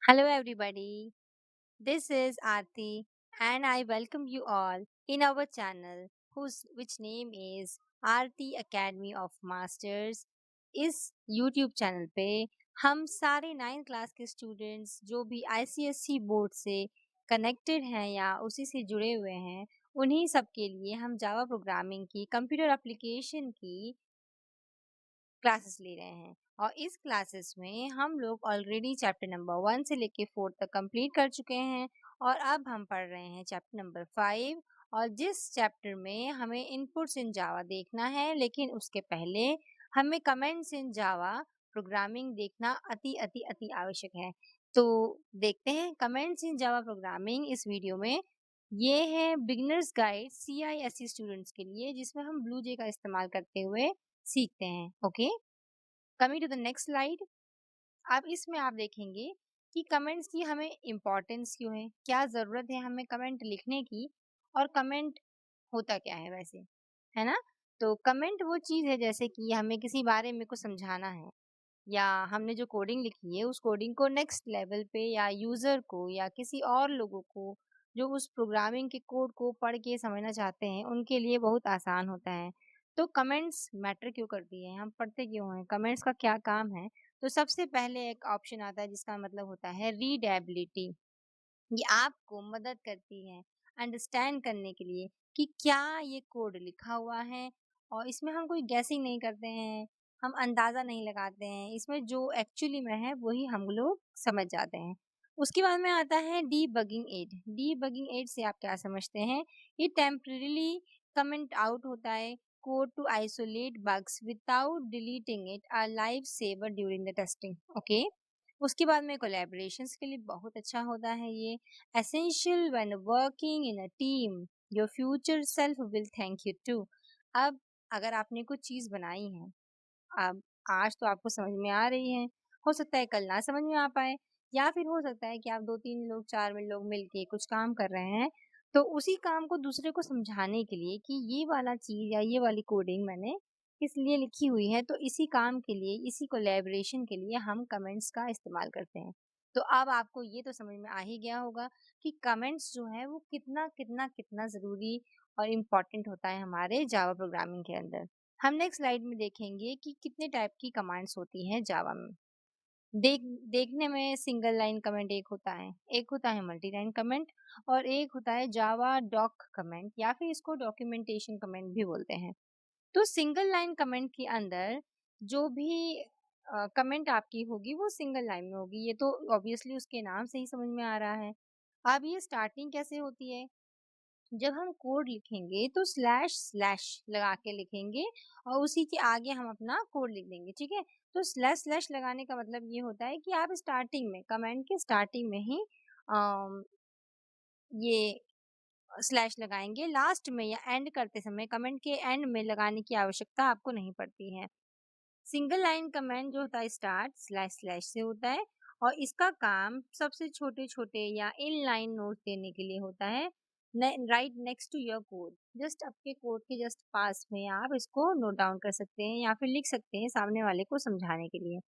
Hello, everybody. This is Aarti, and I welcome you all in our channel, which name is Aarti Academy of Masters. इस YouTube channel पे हम सारे 9th class के students जो भी ICSE board से connected हैं या उसी से जुड़े हुए हैं, उन्हीं सब के लिए हम जावा प्रोग्रामिंग की कंप्यूटर एप्लीकेशन की क्लासेस ले रहे हैं और इस क्लासेस में हम लोग ऑलरेडी चैप्टर नंबर 1 से लेके 4 तक कंप्लीट कर चुके हैं और अब हम पढ़ रहे हैं चैप्टर नंबर 5 और जिस चैप्टर में हमें इनपुट्स इन जावा देखना है, लेकिन उसके पहले हमें कमेंट्स इन जावा प्रोग्रामिंग देखना अति अति अति आवश्यक है। तो देखते हैं कमेंट्स इन जावा प्रोग्रामिंग इस वीडियो में। ये है बिगिनर्स गाइड CISE स्टूडेंट्स के लिए, जिसमें हम ब्लू जे का इस्तेमाल करते हुए सीखते हैं। Okay, coming to the next slide. अब इसमें आप देखेंगे कि कमेंट्स की हमें इम्पोर्टेंस क्यों है, क्या ज़रूरत है हमें कमेंट लिखने की और कमेंट होता क्या है वैसे, है ना? तो कमेंट वो चीज़ है जैसे कि हमें किसी बारे में कुछ समझाना है या हमने जो कोडिंग लिखी है उस कोडिंग को नेक्स्ट लेवल पे या यूज़र को या किसी और लोगों को जो उस प्रोग्रामिंग के कोड को पढ़ के समझना चाहते हैं, उनके लिए बहुत आसान होता है। तो कमेंट्स मैटर क्यों करती हैं? हम पढ़ते क्यों हैं? कमेंट्स का क्या काम है? तो सबसे पहले एक ऑप्शन आता है जिसका मतलब होता है रीडएबिलिटी। ये आपको मदद करती है अंडरस्टैंड करने के लिए कि क्या ये कोड लिखा हुआ है और इसमें हम कोई गैसिंग नहीं करते हैं, हम अंदाज़ा नहीं लगाते हैं, इसमें जो एक्चुअली में है वही हम लोग समझ जाते हैं। उसके बाद में आता है डीबगिंग एड। डीबगिंग एड से आप क्या समझते हैं? ये टेम्परेरीली कमेंट आउट होता है code to isolate bugs without deleting it, a life saver during the testing. Okay, उसके बाद में कोलैबोरेशंस के लिए बहुत अच्छा होता है ये। Essential when working in a team, your future self will thank you too. अब अगर आपने कुछ चीज़ बनाई है, अब आज तो आपको समझ में आ रही है, हो सकता है कल ना समझ में आ पाए या फिर हो सकता है कि आप 2-3 लोग 4 में लोग मिलके कुछ काम कर रहे हैं, तो उसी काम को दूसरे को समझाने के लिए कि ये वाला चीज़ या ये वाली कोडिंग मैंने इसलिए लिखी हुई है, तो इसी काम के लिए, इसी कोलैबोरेशन के लिए हम कमेंट्स का इस्तेमाल करते हैं। तो अब आपको ये तो समझ में आ ही गया होगा कि कमेंट्स जो हैं वो कितना, कितना, कितना ज़रूरी और इम्पोर्टेंट होता है हमारे जावा प्रोग्रामिंग के अंदर। हम नेक्स्ट स्लाइड में देखेंगे कि कितने टाइप की कमांड्स होती हैं जावा में। देख देखने में सिंगल लाइन कमेंट एक होता है मल्टी लाइन कमेंट और एक होता है जावा डॉक कमेंट या फिर इसको डॉक्यूमेंटेशन कमेंट भी बोलते हैं। तो सिंगल लाइन कमेंट के अंदर जो भी कमेंट आपकी होगी वो सिंगल लाइन में होगी, ये तो ऑब्वियसली उसके नाम से ही समझ में आ रहा है। अब ये स्टार्टिंग कैसे होती है? जब हम कोड लिखेंगे तो स्लैश स्लैश लगा के लिखेंगे और उसी के आगे हम अपना कोड लिख देंगे, ठीक है? तो स्लैश स्लैश लगाने का मतलब ये होता है कि आप स्टार्टिंग में कमेंट के स्टार्टिंग में ही अम, ये स्लैश लगाएंगे, लास्ट में या एंड करते समय कमेंट के एंड में लगाने की आवश्यकता आपको नहीं पड़ती है। सिंगल लाइन कमेंट जो होता है स्टार्ट स्लैश स्लैश से होता है और इसका काम सबसे छोटे छोटे या इन लाइन नोट देने के लिए होता है। Right next to your code, just आपके कोड के जस्ट पास में आप इसको नोट डाउन कर सकते हैं या फिर लिख सकते हैं सामने वाले को समझाने के लिए।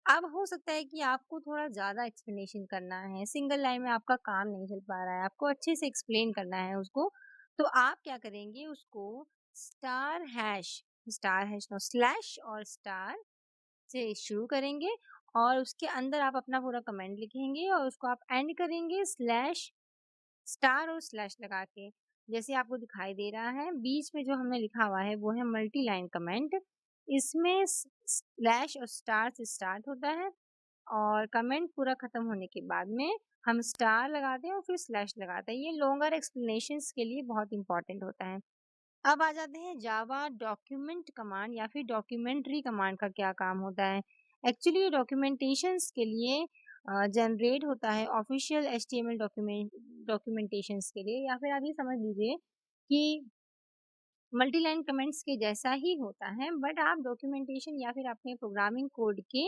अब हो सकता है कि आपको थोड़ा ज़्यादा एक्सप्लेनेशन करना है, सिंगल लाइन में आपका काम नहीं चल पा रहा है, आपको अच्छे से एक्सप्लेन करना है उसको, तो आप क्या करेंगे उसको स्टार हैश नो स्लैश और स्टार से शुरू करेंगे और उसके अंदर आप अपना पूरा कमेंट लिखेंगे और उसको आप एंड करेंगे स्लैश स्टार और स्लैश लगा के। जैसे आपको दिखाई दे रहा है बीच में जो हमने लिखा हुआ है वो है मल्टी लाइन कमेंट। इसमें स्लैश और स्टार से स्टार्ट होता है और कमेंट पूरा खत्म होने के बाद में हम स्टार लगाते हैं और फिर स्लैश लगाते हैं। ये लॉन्गर एक्सप्लेनेशंस के लिए बहुत इंपॉर्टेंट होता है। अब आ जाते हैं जावा डॉक्यूमेंट कमांड या फिर डॉक्यूमेंट्री कमांड का क्या काम होता है। एक्चुअली ये डॉक्यूमेंटेशंस के लिए जनरेट होता है ऑफिशियल HTML डॉक्यूमेंटेशंस के लिए, या फिर आप ये समझ लीजिए कि मल्टी लाइन कमेंट्स के जैसा ही होता है, बट आप डॉक्यूमेंटेशन या फिर अपने प्रोग्रामिंग कोड के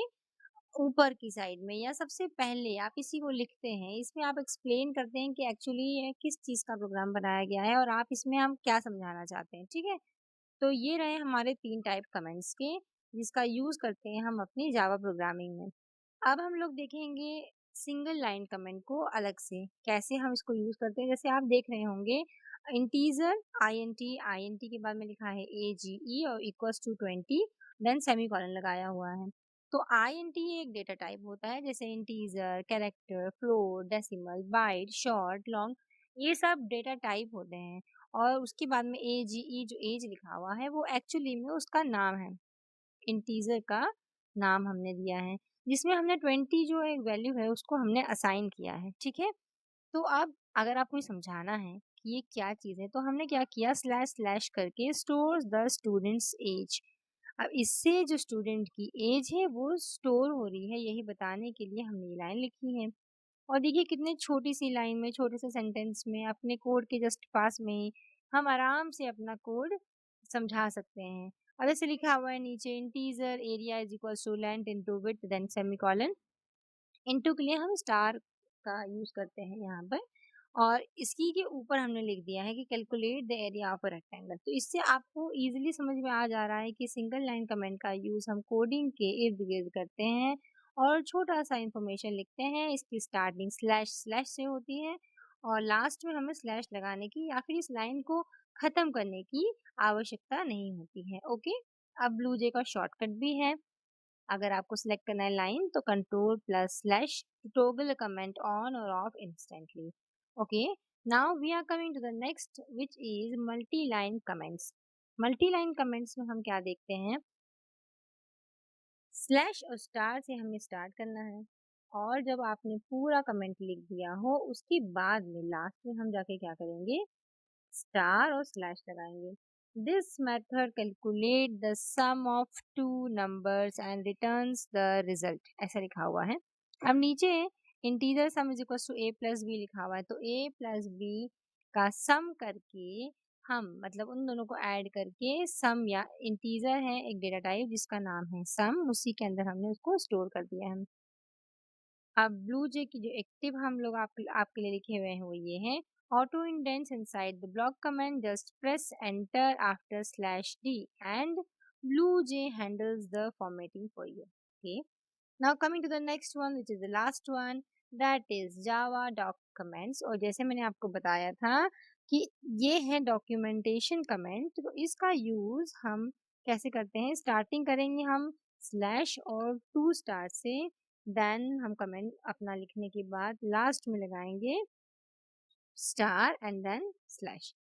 ऊपर की साइड में या सबसे पहले आप इसी को लिखते हैं। इसमें आप एक्सप्लेन करते हैं कि एक्चुअली ये किस चीज़ का प्रोग्राम बनाया गया है और आप इसमें हम क्या समझाना चाहते हैं, ठीक है? तो ये रहे हमारे 3 टाइप कमेंट्स के, जिसका यूज़ करते हैं हम अपनी जावा प्रोग्रामिंग में। अब हम लोग देखेंगे सिंगल लाइन कमेंट को अलग से कैसे हम इसको यूज करते हैं, जैसे आप देख रहे होंगे इंटीजर आई एन टी के बाद में लिखा है AGE और इक्वल्स टू 20, देन सेमीकोलन लगाया हुआ है। तो आई एन टी एक डेटा टाइप होता है, जैसे integer, character, float, decimal, byte, short, long, ये सब डेटा टाइप होते हैं। और उसके बाद में AGE जो एज लिखा हुआ है वो एक्चुअली में उसका नाम है, इंटीजर का नाम हमने दिया है, जिसमें हमने 20 जो एक वैल्यू है उसको हमने असाइन किया है, ठीक है। तो अब अगर आपको ये समझाना है कि ये क्या चीज़ है, तो हमने क्या किया, स्लैश स्लैश करके स्टोर्स द स्टूडेंट्स एज। अब इससे जो स्टूडेंट की एज है वो स्टोर हो रही है, यही बताने के लिए हमने ये लाइन लिखी है। और देखिए कितने छोटी सी लाइन में, छोटे से सेंटेंस में, अपने कोड के जस्ट पास में ही हम आराम से अपना कोड समझा सकते हैं। और जैसे लिखा हुआ है नीचे, integer area is equal to length into width then semicolon. Into के लिए हम स्टार का यूज करते हैं यहाँ पर। और इसी के ऊपर हमने लिख दिया है कि calculate the area of a rectangle. तो इससे आपको इजीली समझ में आ जा रहा है कि सिंगल लाइन कमेंट का यूज हम कोडिंग के इर्द गिर्द करते हैं और छोटा सा इंफॉर्मेशन लिखते हैं। इसकी स्टार्टिंग स्लैश स्लैश से होती है और लास्ट में हमें स्लैश लगाने की या फिर इस लाइन को खत्म करने की आवश्यकता नहीं होती है। ओके, अब ब्लू जे का शॉर्टकट भी है। अगर आपको सिलेक्ट करना है लाइन तो control plus slash to toggle comment on और off instantly. Okay, now we are coming to the next which is multi line comments. Multi line comments में हम क्या देखते हैं, स्लैश और स्टार से हमें स्टार्ट करना है और जब आपने पूरा कमेंट लिख दिया हो उसके बाद में लास्ट में हम जाके क्या करेंगे, स्टार और स्लैश लगाएंगे। This method calculate the sum of two numbers and returns the result, ऐसा लिखा हुआ है। अब नीचे integer sum is equal to A plus B लिखा हुआ है, तो ए प्लस बी का सम करके हम मतलब उन दोनों को ऐड करके सम, या इंटीजर है एक डेटा टाइप जिसका नाम है सम, उसी के अंदर हमने उसको स्टोर कर दिया है। अब ब्लू जे की जो एक्टिव हम लोग आपके लिए लिखे हुए हैं वो ये है, auto indents inside the block comment just press enter after slash D and BlueJ handles the formatting for you. Okay, now coming to the next one which is the last one, that is Java documents. और जैसे मैंने आपको बताया था कि ये है documentation comment, तो इसका यूज हम कैसे करते हैं, स्टार्टिंग करेंगे हम स्लैश और टू स्टार से, देन हम कमेंट अपना लिखने के बाद लास्ट में लगाएंगे star and then slash.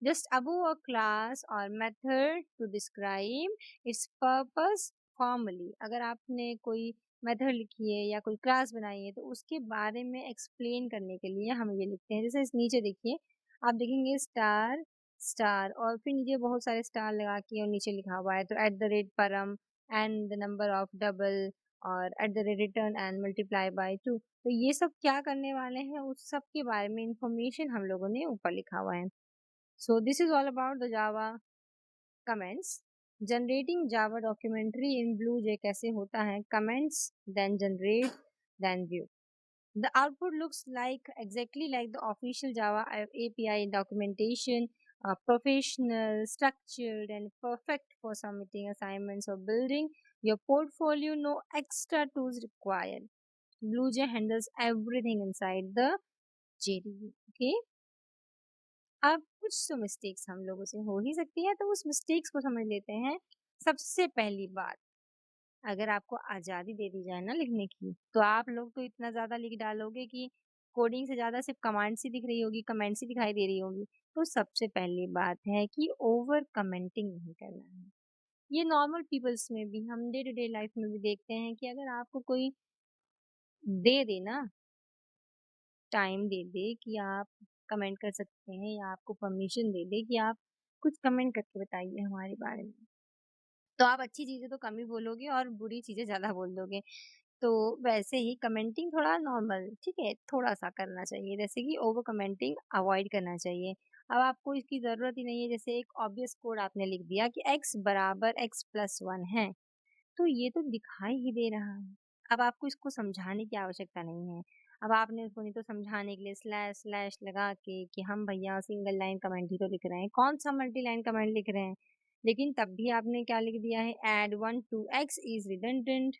Just above a class or method to describe its purpose formally। अगर आपने कोई मेथड लिखी है या कोई क्लास बनाई है तो उसके बारे में एक्सप्लेन करने के लिए हम ये लिखते हैं। जैसे इस नीचे देखिए, आप देखेंगे स्टार स्टार और फिर नीचे बहुत सारे स्टार लगा के और नीचे लिखा हुआ है, तो एट द रेट परम and the number of double or at the rate return and multiply by two. तो ये सब क्या करने वाले हैं, उस सब के बारे में इंफॉर्मेशन हम लोगों ने ऊपर लिखा हुआ है। So this is all about the Java comments. Generating Java documentary in BlueJ कैसे होता है, comments then generate then view. The output looks like exactly like the official Java API documentation, professional, structured, and perfect for submitting assignments or building your portfolio. No extra tools required. BlueJ handles everything inside the JDE. Okay. अब कुछ तो mistakes हम लोगों से हो ही सकती है, तो उस मिस्टेक्स को समझ लेते हैं। सबसे पहली बात, अगर आपको आज़ादी दे दी जाए ना लिखने की, तो आप लोग तो इतना ज़्यादा लिख डालोगे कि कोडिंग से ज़्यादा सिर्फ कमांड्स ही दिख रही होगी, कमेंट्स ही दिखाई दे रही होगी। तो सबसे पहली बात है कि ओवर कमेंटिंग नहीं करना है। ये नॉर्मल पीपल्स में भी, हम डे टू डे लाइफ में भी देखते हैं कि अगर आपको कोई दे दे ना, टाइम दे दे कि आप कमेंट कर सकते हैं या आपको परमिशन दे दे कि आप कुछ कमेंट करके बताइए हमारे बारे में, तो आप अच्छी चीज़ें तो कम ही बोलोगे और बुरी चीज़ें ज़्यादा बोल दोगे। तो वैसे ही कमेंटिंग थोड़ा नॉर्मल, ठीक है, थोड़ा-सा करना चाहिए, जैसे कि ओवर कमेंटिंग अवॉइड करना चाहिए। अब आपको इसकी ज़रूरत ही नहीं है, जैसे एक ऑब्वियस कोड आपने लिख दिया कि x बराबर x प्लस 1 है। तो ये तो दिखाई ही दे रहा है। अब आपको इसको समझाने की आवश्यकता नहीं है। अब आपने उसको नहीं तो समझाने के लिए स्लैश स्लैश लगा के कि हम भैया सिंगल लाइन कमेंट ही तो लिख रहे हैं, कौन-सा मल्टी लाइन कमेंट लिख रहे हैं। लेकिन तब भी आपने क्या लिख दिया है, add 1 to x is redundant.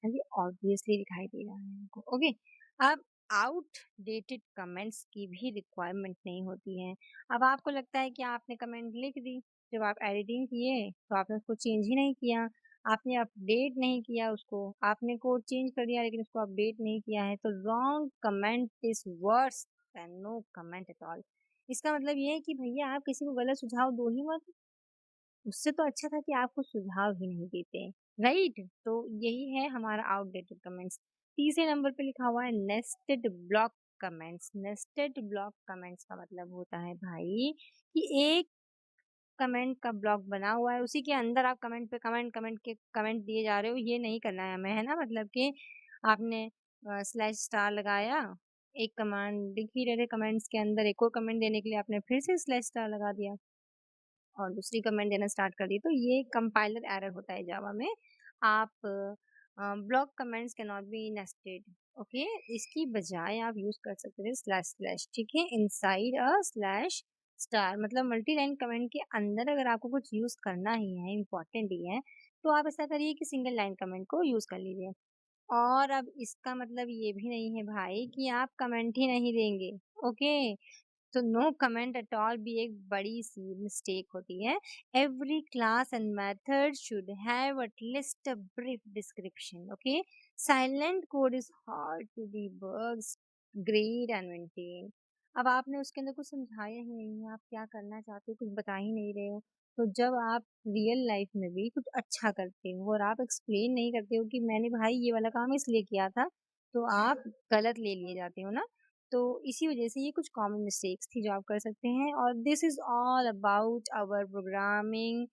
हाँ जी, ऑब्वियसली दिखाई दे रहा है हमको। ओके, अब आउटडेटेड कमेंट्स की भी रिक्वायरमेंट नहीं होती है। अब आपको लगता है कि आपने कमेंट लिख दी, जब आप एडिटिंग किए तो आपने उसको चेंज ही नहीं किया, आपने अपडेट नहीं किया उसको, आपने कोड चेंज कर दिया लेकिन उसको अपडेट नहीं किया है, तो wrong comment is worse than no comment at all. इसका मतलब ये है कि भैया आप किसी को गलत सुझाव दो ही मत, उससे तो अच्छा था कि आप कुछ सुझाव ही नहीं देते, राइट? तो यही है हमारा आउटडेटेड कमेंट्स। तीसरे नंबर पे लिखा हुआ है nested block comments. Nested block comments का मतलब होता है भाई कि एक कमेंट का ब्लॉक बना हुआ है, उसी के अंदर आप कमेंट पे कमेंट, कमेंट के कमेंट दिए जा रहे हो, ये नहीं करना है हमें, है ना? मतलब कि आपने स्लैश स्टार लगाया, एक कमांड दिख ही रहे थे कमेंट्स के अंदर, एक और कमेंट देने के लिए आपने फिर से स्लैश स्टार लगा दिया। और दूसरी कमेंट देना स्टार्ट कर दी, तो ये कंपाइलर एरर होता है जावा में। आप block comments can not be nested, okay. इसकी बजाय आप यूज कर सकते थे स्लैश स्लैश, ठीक है, इनसाइड अ स्लैश स्टार। मतलब मल्टी लाइन कमेंट के अंदर अगर आपको कुछ यूज करना ही है, इंपॉर्टेंट ही है, तो आप ऐसा करिए कि सिंगल लाइन कमेंट को यूज कर लीजिए। और अब इसका मतलब ये भी नहीं है भाई कि आप कमेंट ही नहीं देंगे, ओके। तो नो कमेंट एट ऑल भी एक बड़ी सी मिस्टेक होती है। Every class and method should have at least a brief description, okay. Silent code is hard to debug, grade and maintain. अब आपने उसके अंदर कुछ समझाया ही नहीं है, आप क्या करना चाहते हो कुछ बता ही नहीं रहे हो। तो जब आप रियल लाइफ में भी कुछ अच्छा करते हो और आप एक्सप्लेन नहीं करते हो कि मैंने भाई ये वाला काम इसलिए किया था, तो आप गलत ले लिए जाते हो ना। तो इसी वजह से ये कुछ कॉमन मिस्टेक्स थी जो आप कर सकते हैं, और this is all about our programming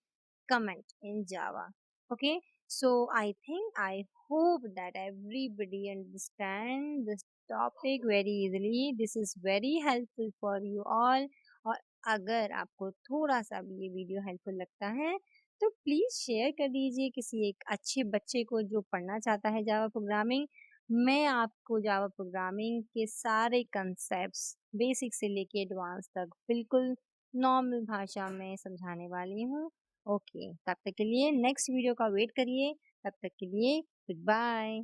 comment in Java. Okay, so I hope that everybody understand this topic very easily. This is very helpful for you all. और अगर आपको थोड़ा सा भी ये वीडियो हेल्पफुल लगता है तो प्लीज़ शेयर कर दीजिए किसी एक अच्छे बच्चे को जो पढ़ना चाहता है जावा प्रोग्रामिंग। मैं आपको जावा प्रोग्रामिंग के सारे कंसेप्ट्स बेसिक से लेके एडवांस तक बिल्कुल नॉर्मल भाषा में समझाने वाली हूँ। ओके, तब तक के लिए नेक्स्ट वीडियो का वेट करिए। तब तक के लिए गुड बाय।